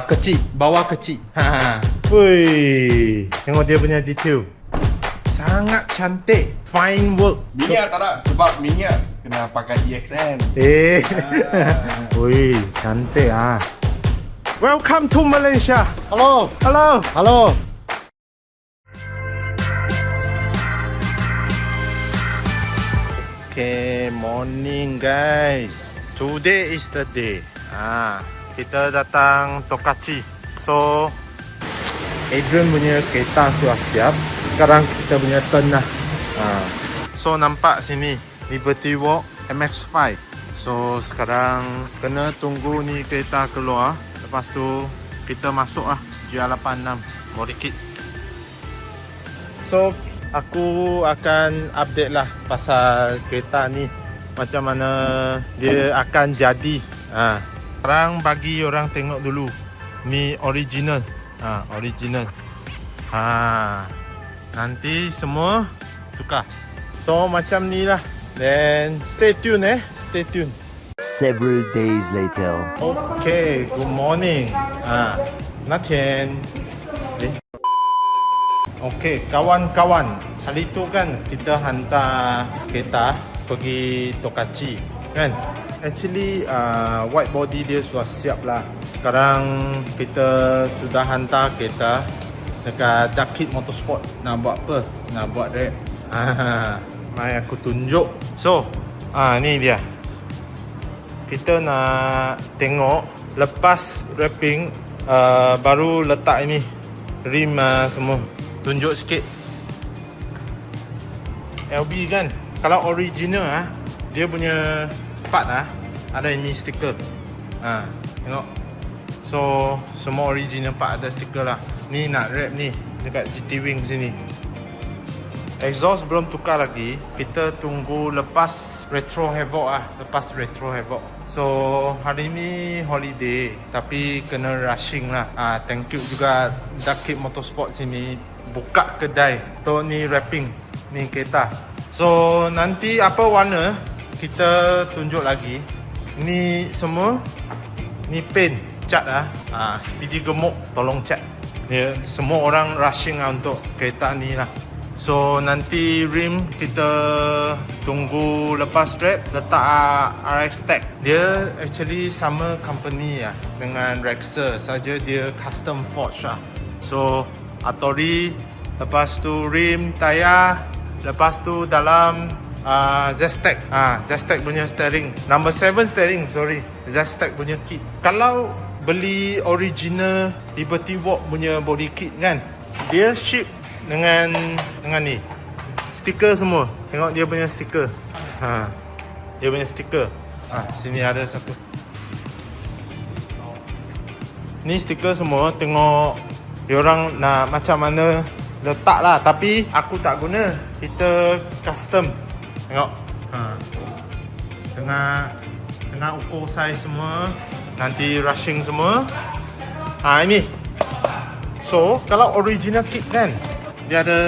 kecil, bawah kecil. Woi, tengok dia punya detail. Sangat cantik, fine work. Minyak tak nak? Sebab minyak kena pakai EXN. Woi, cantik ah. Welcome to Malaysia. Hello. Hello. Hello. Okay, morning guys. Today is the day. Kita datang Tokachi. So, Adrian punya kereta sudah siap. Sekarang kita punya turn lah. So, nampak sini Liberty Walk MX5. So, sekarang kena tunggu ni kereta keluar. Lepas tu kita masuk lah GR86 Morikit. So, aku akan update lah pasal kereta ni, macam mana dia akan jadi. Sekarang bagi orang tengok dulu. Ni original. Original. Nanti semua tukar. So macam ni lah. Then stay tune stay tune. Several days later. Okay, good morning. Natian. Okay, kawan-kawan. Hari tu kan kita hantar kereta pergi Tokachi kan. Actually white body dia sudah siap lah. Sekarang kita sudah hantar kereta dekat Duck Kid Motorsport. Nak buat apa? Nak buat rap. Mari aku tunjuk. So ni dia. Kita nak tengok lepas wrapping baru letak ini rim semua. Tunjuk sikit. LB kan, kalau original dia punya part ada ini stiker. Tengok. So semua original part ada stiker lah. Ni nak wrap ni dekat GT Wing sini. Exhaust belum tukar lagi. Kita tunggu lepas Retro Havoc lepas Retro Havoc. So hari ni holiday tapi kena rushing lah. Thank you juga Duck Kid Motorsport sini buka kedai untuk ni wrapping ni kereta. So nanti apa warna kita tunjuk lagi. Ni semua ni paint cat Speedy gemuk tolong cat. Ya, semua orang rushing untuk kereta ni lah. So nanti rim kita tunggu lepas wrap letak RX Tech. Dia actually sama company dengan Rexer, saja dia custom forge So Atori, lepas tu rim, tayar, lepas tu dalam Zestec. Zestec punya steering. Number 7 steering, sorry. Zestec punya kit. Kalau beli original Liberty Walk punya body kit kan, dia ship dengan ni stiker semua. Tengok dia punya stiker. Dia punya stiker. Sini ada satu. Ni stiker semua. Tengok diorang nak macam mana letak lah. Tapi aku tak guna. Kita custom. Tengok. Tengah ukur size semua. Nanti rushing semua. Ini. So kalau original kit kan, dia ada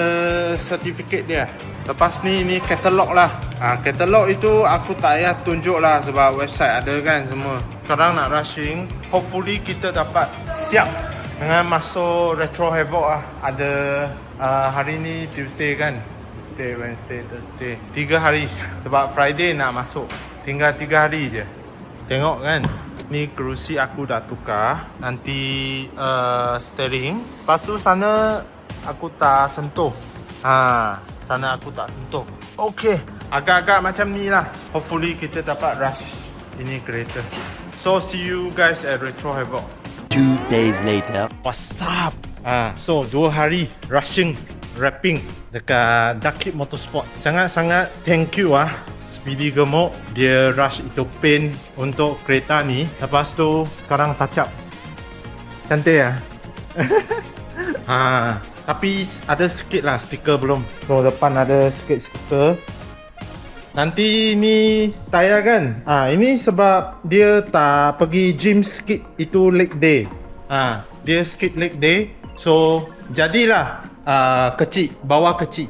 sertifikat dia. Lepas ni katalog lah. Katalog itu aku tak payah tunjuk lah sebab website ada kan semua. Sekarang nak rushing. Hopefully kita dapat siap dengan masuk Retro Havoc Ada hari ni Tuesday kan. Tuesday, Wednesday, Thursday. 3 hari. Sebab Friday nak masuk. Tinggal 3 hari je. Tengok kan. Ni kerusi aku dah tukar. Nanti steering. Lepas tu sana aku tak sentuh. Sana aku tak sentuh. Okay, agak-agak macam ni lah. Hopefully kita dapat rush ini kereta. So see you guys at Retro Havoc. 2 days later. What's up? So 2 hari rushing, wrapping dekat Duck Kid Motorsport. Sangat-sangat thank you Speedy gemuk. Dia rush itu paint untuk kereta ni. Lepas tu sekarang touch up. Cantik tapi ada sikit lah stiker belum. So depan ada sikit stiker. Nanti ni tayar kan. Ini sebab dia tak pergi gym skip itu leg day. Dia skip leg day. So jadilah kecil, bawah kecil.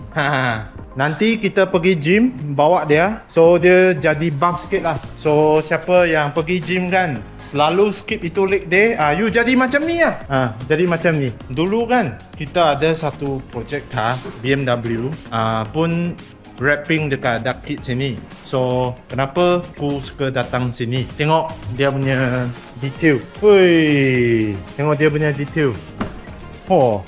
Nanti kita pergi gym, bawa dia. So dia jadi buff sikit lah. So siapa yang pergi gym kan, selalu skip itu leg day, you jadi macam ni lah. Jadi macam ni. Dulu kan kita ada satu projek car BMW, pun wrapping dekat duck kit sini. So kenapa aku suka datang sini, tengok dia punya detail. Woi, tengok dia punya detail. Oh,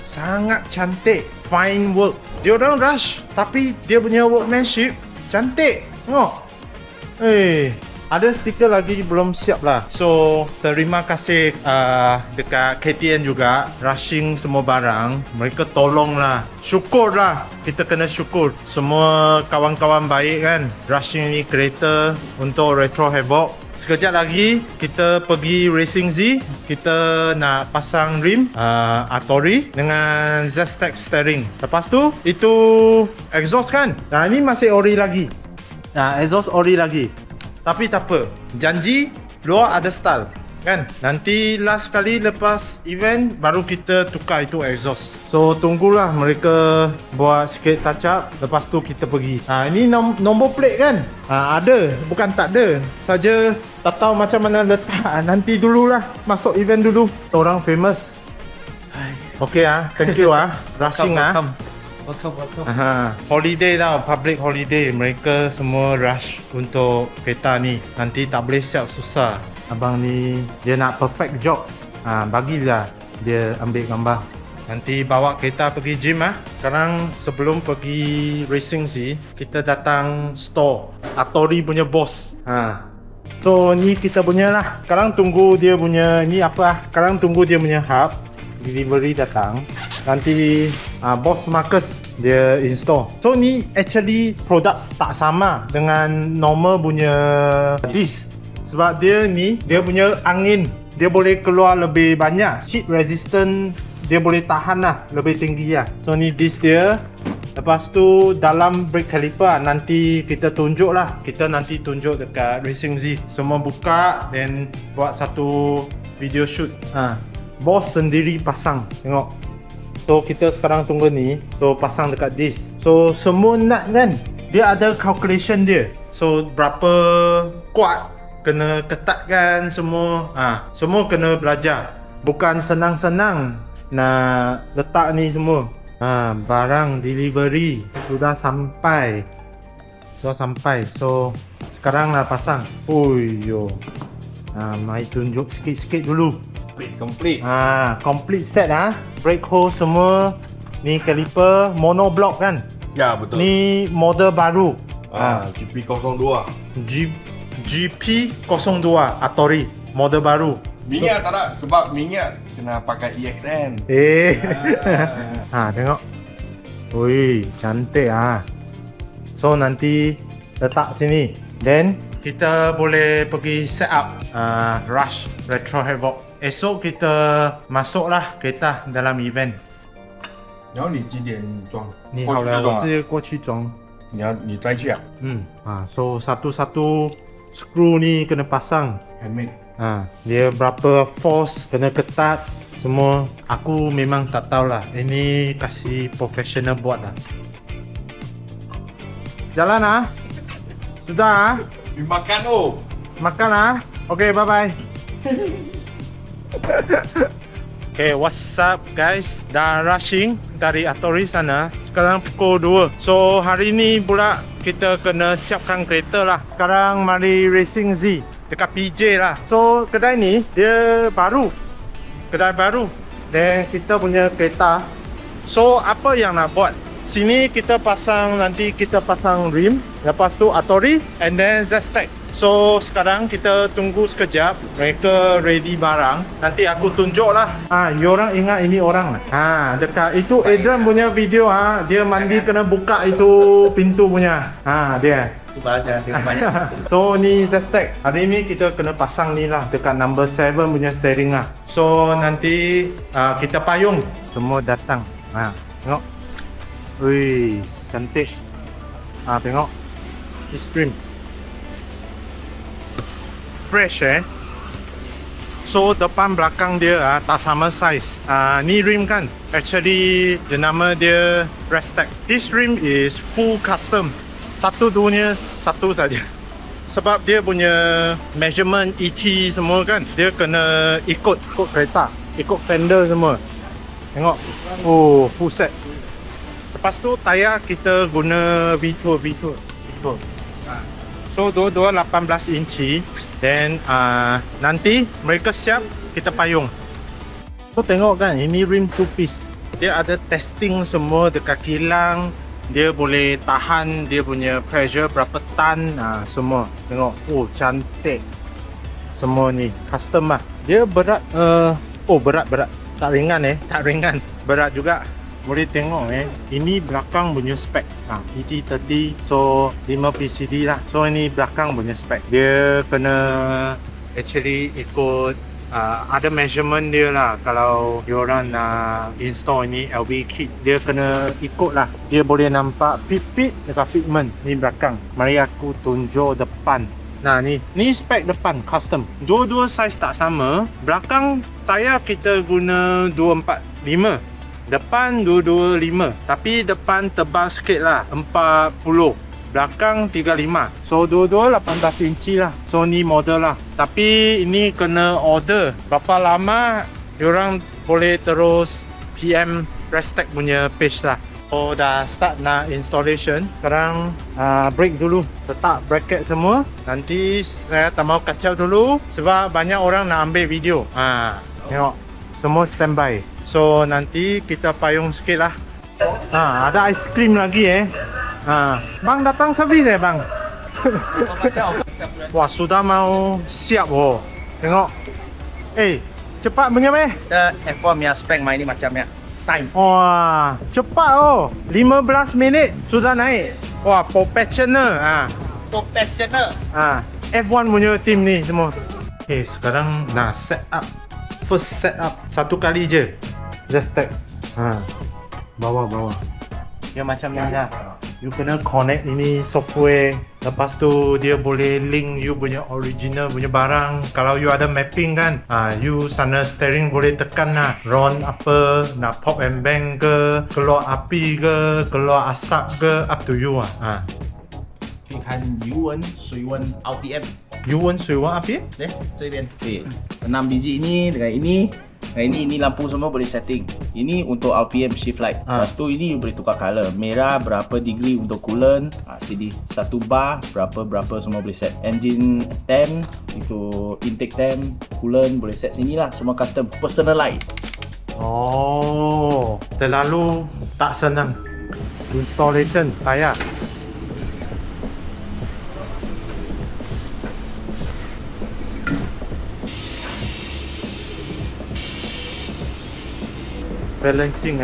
sangat cantik. Fine work. Dia orang rush, tapi dia punya workmanship cantik. Tengok. Ada stiker lagi belum siap lah. So terima kasih dekat KTN juga, rushing semua barang. Mereka tolong lah. Syukur lah. Kita kena syukur. Semua kawan-kawan baik kan, rushing ni kereta untuk Retro Havoc. Sekejap lagi kita pergi Racing Z. Kita nak pasang rim Atori dengan Z-Stack steering. Lepas tu itu exhaust kan. Ini masih ori lagi. Exhaust ori lagi. Tapi tak apa, janji luar ada style kan. Nanti last kali lepas event baru kita tukar itu exhaust. So tunggulah mereka buat sikit touch up, lepas tu kita pergi. Ini nombor plate kan. Ada, bukan tak ada. Saja tak tahu macam mana letak. Nanti dululah, masuk event dulu. Orang famous. Okay thank you rushing Welcome. Holiday tau, public holiday. Mereka semua rush untuk kereta ni. Nanti tak boleh siap, susah. Abang ni dia nak perfect job. Bagilah dia ambil gambar. Nanti bawa kereta pergi gym Sekarang sebelum pergi racing sih, kita datang store Atori punya boss. So ni kita punya lah. Sekarang tunggu dia punya ni apa? Sekarang tunggu dia punya hub delivery datang. Nanti Boss Marcus dia install. So ni actually produk tak sama dengan normal punya disc. Sebab dia ni, dia punya angin, dia boleh keluar lebih banyak. Heat resistant, dia boleh tahan lah, lebih tinggi lah. So ni disc dia. Lepas tu dalam brake caliper nanti kita tunjuk lah. Kita nanti tunjuk dekat Racing Z. Semua buka dan buat satu video shoot. Boss sendiri pasang. Tengok. So kita sekarang tunggu ni. So pasang dekat disc. So semua nut kan, dia ada calculation dia. So berapa kuat kena ketatkan semua. Semua kena belajar. Bukan senang-senang nak letak ni semua. Barang delivery sudah sampai. So sekarang nak pasang. Mai tunjuk sikit-sikit dulu. Complete. Complete set brake hose semua. Ni caliper monoblock kan. Ya betul. Ni model baru. GP02. GP02 Atori model baru. Minyak tak nak? Sebab minyak kena pakai EXN. Tengok. Ui, cantik So nanti letak sini. Then kita boleh pergi set up Rush Retro Havoc. Esok kita masuklah kereta dalam event. 然后你几点装？你好了，我直接过去装。你再去啊？ So satu-satu screw ni kena pasang. Handmade. Dia berapa force kena ketat semua. Aku memang tak tahulah. Ini kasih professional buat lah. Jalan Sudah Makan Makan Okay, bye-bye. Okay, what's up guys? Dah rushing dari Atori sana. Sekarang pukul 2. So hari ni pula kita kena siapkan kereta lah. Sekarang mari Racing Z dekat PJ lah. So kedai ni dia baru. Kedai baru. Dan kita punya kereta. So apa yang nak buat? Sini kita pasang, nanti kita pasang rim. Lepas tu Atori and then Z-Stack. So sekarang kita tunggu sekejap. Mereka ready barang. Nanti aku tunjuk lah. You orang ingat ini orang dekat itu Adrian punya video dia mandi kena buka itu pintu punya. Dia. So ni Z-Stack. Hari ni kita kena pasang ni lah dekat number 7 punya steering lah. So nanti kita payung. Semua datang. Tengok. Wih, cantik. Tengok. Stream. Fresh So depan belakang dia tak sama size. Ni rim kan, actually jenama dia Restec. This rim is full custom. Satu dunia satu saja. Sebab dia punya measurement ET semua kan, dia kena ikut kereta, ikut fender semua. Tengok, oh full set. Lepas tu tayar kita guna V2. So dua-dua 18 inci. Then nanti mereka siap, kita payung. So tengok kan, ini rim 2 piece. Dia ada testing semua dekat kilang. Dia boleh tahan dia punya pressure berapa tan, semua. Tengok, oh cantik. Semua ni custom lah. Dia berat, berat. Tak ringan. Berat juga. Boleh tengok ini belakang punya spek. ET30, so 5 PCD lah. So ini belakang punya spek. Dia kena actually ikut ada measurement dia lah. Kalau diorang nak install ini LV kit, dia kena ikut lah. Dia boleh nampak fit dekat fitment. Ni belakang. Mari aku tunjuk depan. Nah ni spek depan custom. Dua-dua size tak sama. Belakang tayar kita guna 245. Depan 225. Tapi depan tebal sikit lah, 40. Belakang 35. So dua-dua 18 inci lah. So ni model lah. Tapi ini kena order. Berapa lama diorang boleh terus PM Restec punya page lah. So dah start nak installation. Sekarang break dulu, letak bracket semua. Nanti saya tak mau kacau dulu sebab banyak orang nak ambil video. Tengok, semua standby. So nanti kita payung sikit lah. Ada ice cream lagi Bang datang servis bang? Wah, sudah mau siap Tengok. Cepat punya Kita F1 punya spek main ni macam ya. Time. Wah, cepat 15 minit sudah naik. Wah, professional. Professional. F1 punya team ni semua. Sekarang nak set up. First set up. Satu kali je. Just tap. Bawah. Dia macam ni lah. You kena connect ini software. Lepas tu dia boleh link you punya original punya barang. Kalau you ada mapping kan, you sana steering boleh tekan lah. RON apa, nak pop and bang ke, keluar api ke, keluar asap ke, up to you lah. 你看油温、水温、RPM， You want 水温 api? 这边对，6 biji ini dengan ini. Nah ini lampu semua boleh setting. Ini untuk RPM shift light. Lepas tu ini you boleh tukar color. Merah berapa degree untuk coolant. Sini 1 bar berapa semua boleh set. Engine temp, itu intake temp, coolant boleh set sini lah. Semua custom, personalize. Oh, terlalu tak senang. Installation tayar. Balancing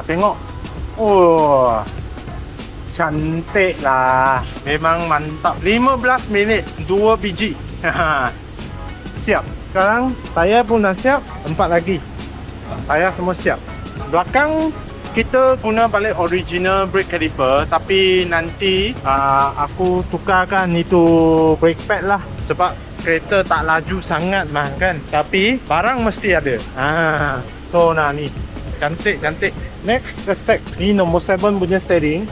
tengok. Oh, cantik lah. Memang mantap. 15 minit 2 biji. Siap. Sekarang tayar pun dah siap. 4 lagi. Tayar semua siap. Belakang kita guna balik original brake caliper, tapi nanti aku tukarkan itu brake pad lah sebab kereta tak laju sangat mah kan, tapi barang mesti ada. So ni cantik. Next Restec. Ni nombor 7 punya steering.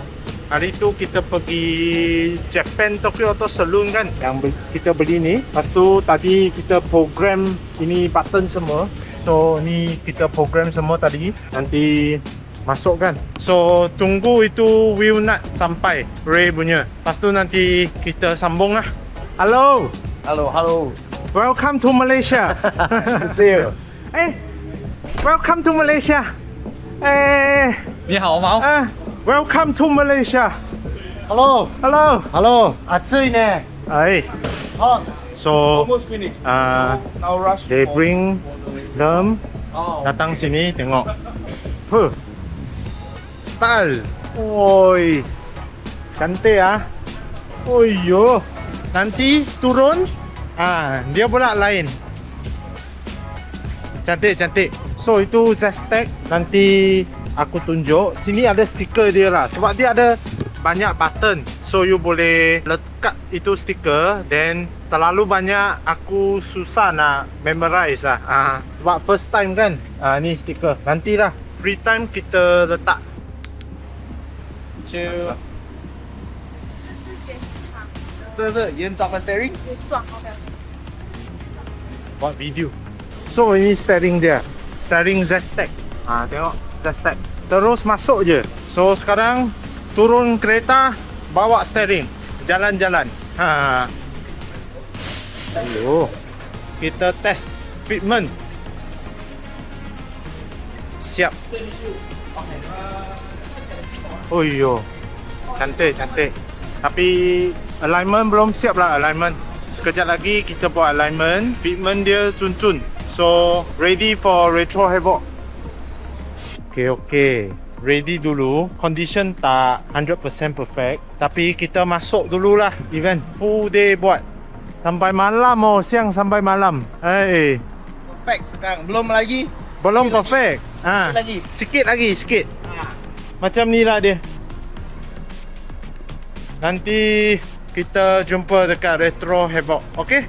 Hari tu kita pergi Japan Tokyo Auto Saloon kan, yang kita beli ni. Lepas tu tadi kita program ini button semua. So ni kita program semua tadi. Nanti masuk kan. So tunggu itu wheel nut sampai Ray punya. Lepas tu nanti kita sambung lah. Hello. Welcome to Malaysia. See you. Welcome to Malaysia. 你好吗？ Welcome to Malaysia. Hello.暑いね。So Now rush. they bring them datang sini tengok. Style. Ois. Cantik Oyo. Nanti turun dia pula lain. Cantik. So itu Restec. Nanti aku tunjuk. Sini ada stiker dia lah. Sebab dia ada banyak button. So you boleh letak itu stiker. Then terlalu banyak aku susah nak memorize lah. Sebab first time kan. Ni stiker. Nantilah free time kita letak. 这是原装的 steering。 Buat video. So ini steering dia. Steering Z-Stack. Tengok Z-Stack. Terus masuk je. So sekarang turun kereta, bawa steering, jalan-jalan. Kita test fitment. Siap. Oh yo, cantik. Tapi alignment belum siap lah alignment. Sekejap lagi kita buat alignment. Fitment dia cun-cun. So ready for retro havoc. Okay. Ready dulu. Condition tak 100% perfect. Tapi kita masuk dululah event. Full day buat. Sampai malam siang sampai malam. Perfect sekarang. Belum lagi. Belum perfect. Lagi. Sikit lagi. Macam ni lah dia. Nanti kita jumpa dekat Retro Havoc. Okay?